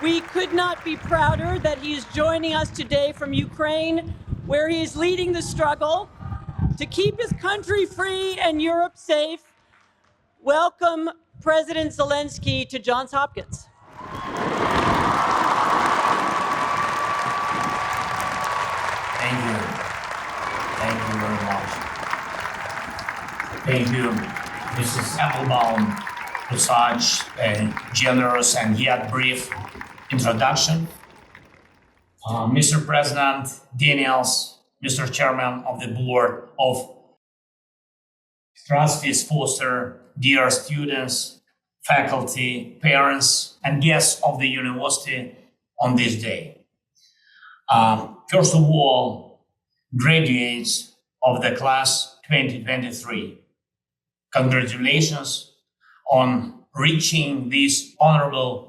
We could not be prouder that he is joining us today from Ukraine, where he is leading the struggle to keep his country free and Europe safe. Welcome, President Zelenskyy, to Johns Hopkins. Thank you. Thank you very much. Thank you, Mrs. Applebaum, for such a generous and yet brief introduction. Mr. President Daniels, Mr. Chairman of the Board of Trustees Foster, dear students, faculty, parents, and guests of the university on this day. First of all, graduates of the class 2023, congratulations on reaching this honorable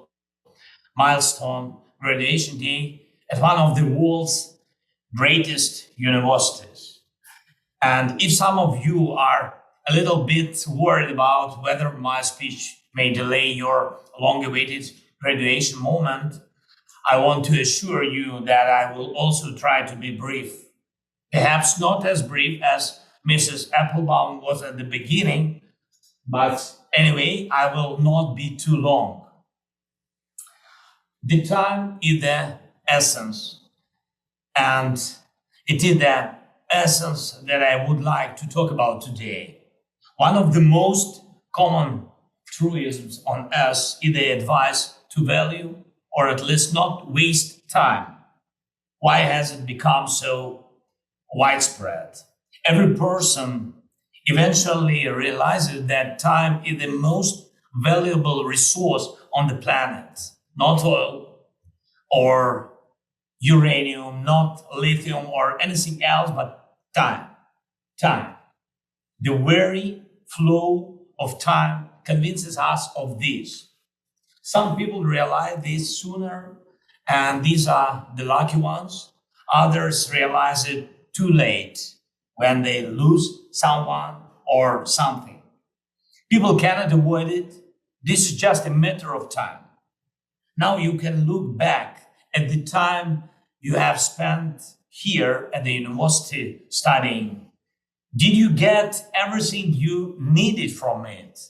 milestone, graduation day, at one of the world's greatest universities. And if some of you are a little bit worried about whether my speech may delay your long-awaited graduation moment, I want to assure you that I will also try to be brief. Perhaps not as brief as Mrs. Applebaum was at the beginning, but anyway, I will not be too long. The time is the essence, and it is the essence that I would like to talk about today. One of the most common truisms on earth is the advice to value, or at least not waste time. Why has it become so widespread? Every person eventually realizes that time is the most valuable resource on the planet. Not oil or uranium, not lithium or anything else, but time. Time. The very flow of time convinces us of this. Some people realize this sooner, and these are the lucky ones. Others realize it too late, when they lose someone or something. People cannot avoid it. This is just a matter of time. Now you can look back at the time you have spent here at the university studying. Did you get everything you needed from it?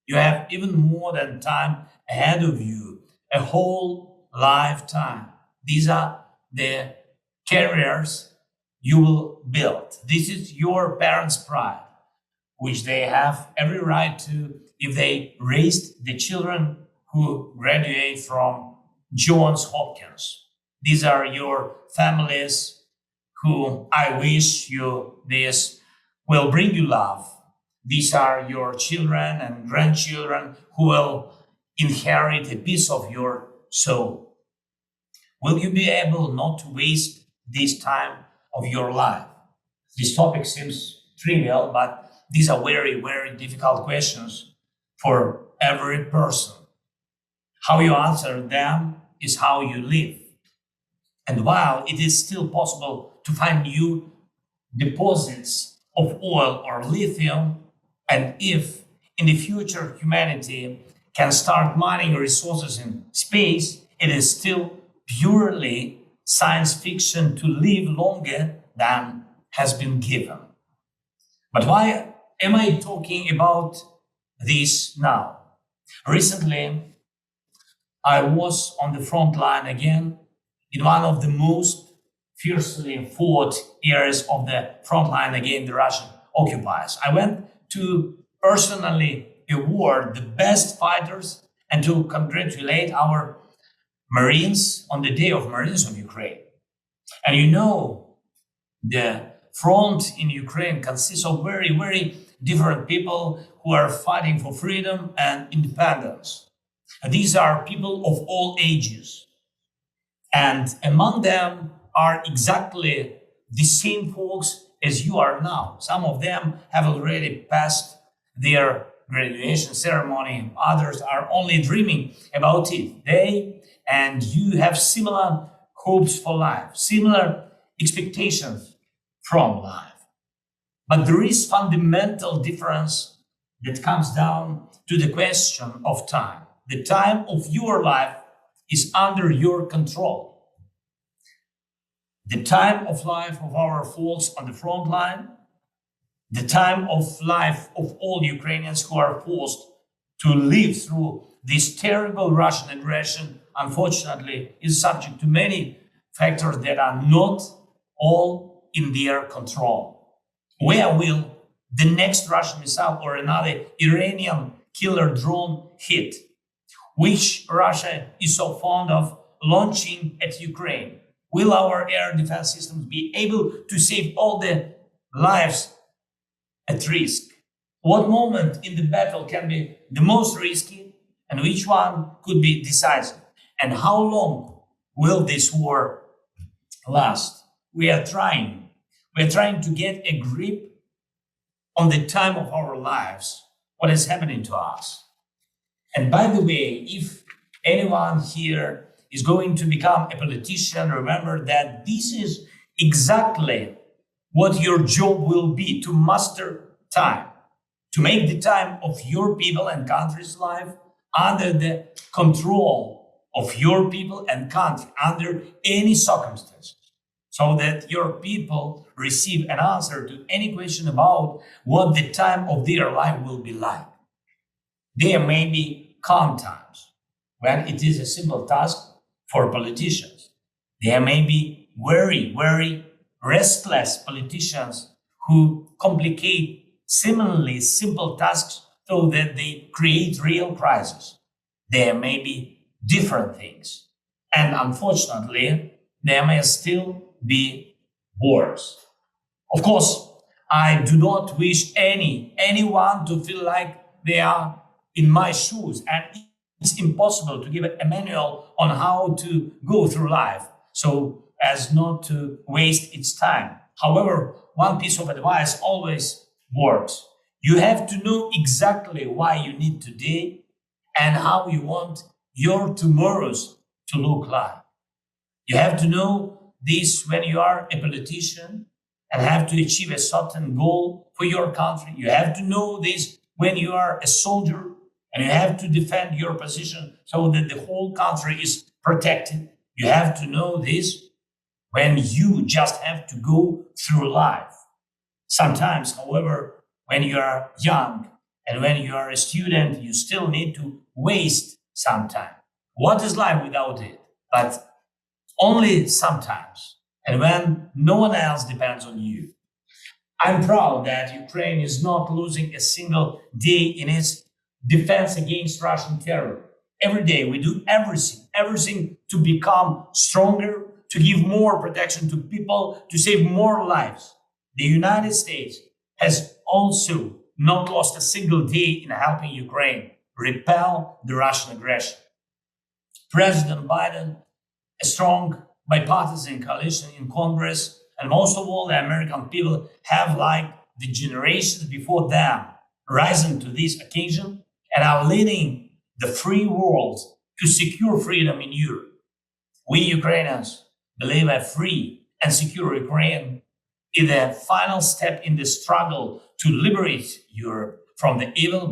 You have even more than time ahead of you, a whole lifetime. These are the careers you will build. This is your parents' pride, which they have every right to if they raised the children who graduate from Johns Hopkins. These are your families who I wish you this will bring you love. These are your children and grandchildren who will inherit a piece of your soul. Will you be able not to waste this time of your life? This topic seems trivial, but these are very, very difficult questions for every person. How you answer them is how you live. And while it is still possible to find new deposits of oil or lithium, and if in the future humanity can start mining resources in space, it is still purely science fiction to live longer than has been given. But why am I talking about this now? Recently, I was on the front line again in one of the most fiercely fought areas of the front line against the Russian occupiers. I went to personally award the best fighters and to congratulate our Marines on the Day of Marines of Ukraine. And you know, the front in Ukraine consists of very, very different people who are fighting for freedom and independence. And these are people of all ages. And among them are exactly the same folks as you are now. Some of them have already passed their graduation ceremony. Others are only dreaming about it. They and you have similar hopes for life, similar expectations from life. But there is fundamental difference that comes down to the question of time. The time of your life is under your control. The time of life of our folks on the front line, the time of life of all Ukrainians who are forced to live through this terrible Russian aggression, unfortunately, is subject to many factors that are not all in their control. Where will the next Russian missile or another Iranian killer drone hit, which Russia is so fond of launching at Ukraine? Will our air defense systems be able to save all the lives at risk? What moment in the battle can be the most risky, and which one could be decisive? And how long will this war last? We are trying to get a grip on the time of our lives, what is happening to us. And by the way, if anyone here is going to become a politician, remember that this is exactly what your job will be: to master time, to make the time of your people and country's life under the control of your people and country under any circumstances, so that your people receive an answer to any question about what the time of their life will be like. There may be calm times when it is a simple task for politicians. There may be very, very restless politicians who complicate seemingly simple tasks so that they create real crises. There may be different things. And unfortunately, there may still be wars. Of course, I do not wish anyone to feel like they are in my shoes, and it's impossible to give a manual on how to go through life so as not to waste its time. However, one piece of advice always works. You have to know exactly why you need today and how you want your tomorrows to look like. You have to know this when you are a politician and have to achieve a certain goal for your country. You have to know this when you are a soldier and you have to defend your position so that the whole country is protected. You have to know this when you just have to go through life. Sometimes, however, when you are young and when you are a student, you still need to waste some time. What is life without it? But only sometimes, and when no one else depends on you. I'm proud that Ukraine is not losing a single day in its defense against Russian terror. Every day we do everything to become stronger, to give more protection to people, to save more lives. The United States has also not lost a single day in helping Ukraine repel the Russian aggression. President Biden, a strong bipartisan coalition in Congress, and most of all, the American people have, like the generations before them, risen to this occasion and are leading the free world to secure freedom in Europe. We Ukrainians believe a free and secure Ukraine is the final step in the struggle to liberate Europe from the evil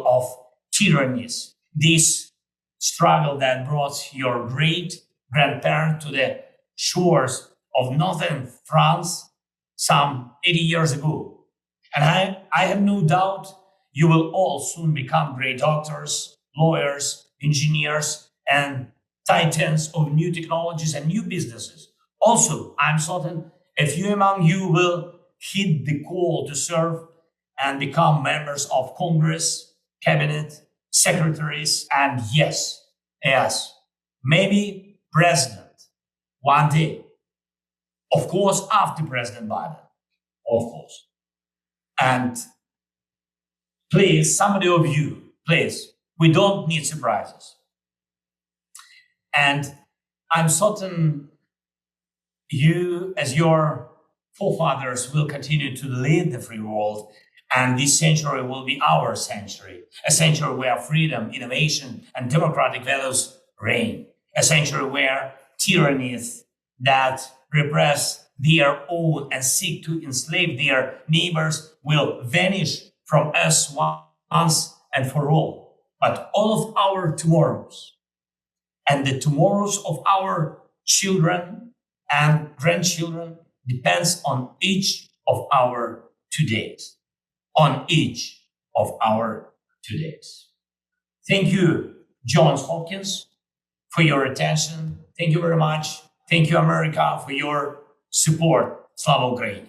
of tyrannies. This struggle that brought your great grandparent to the shores of northern France some 80 years ago. And I have no doubt you will all soon become great doctors, lawyers, engineers, and titans of new technologies and new businesses. Also, I'm certain a few among you will heed the call to serve and become members of Congress, cabinet, secretaries, and yes, maybe president one day. Of course, after President Biden, of course. And please, somebody of you, please, we don't need surprises. And I'm certain you, as your forefathers, will continue to lead the free world. And this century will be our century, a century where freedom, innovation, and democratic values reign, a century where tyrannies that repress their own and seek to enslave their neighbors will vanish from us once and for all. but all of our tomorrows. And the tomorrows of our children and grandchildren depends on each of our todays. On each of our todays. Thank you, Johns Hopkins, for your attention. Thank you very much. Thank you, America, for your support. Slava Ukraini.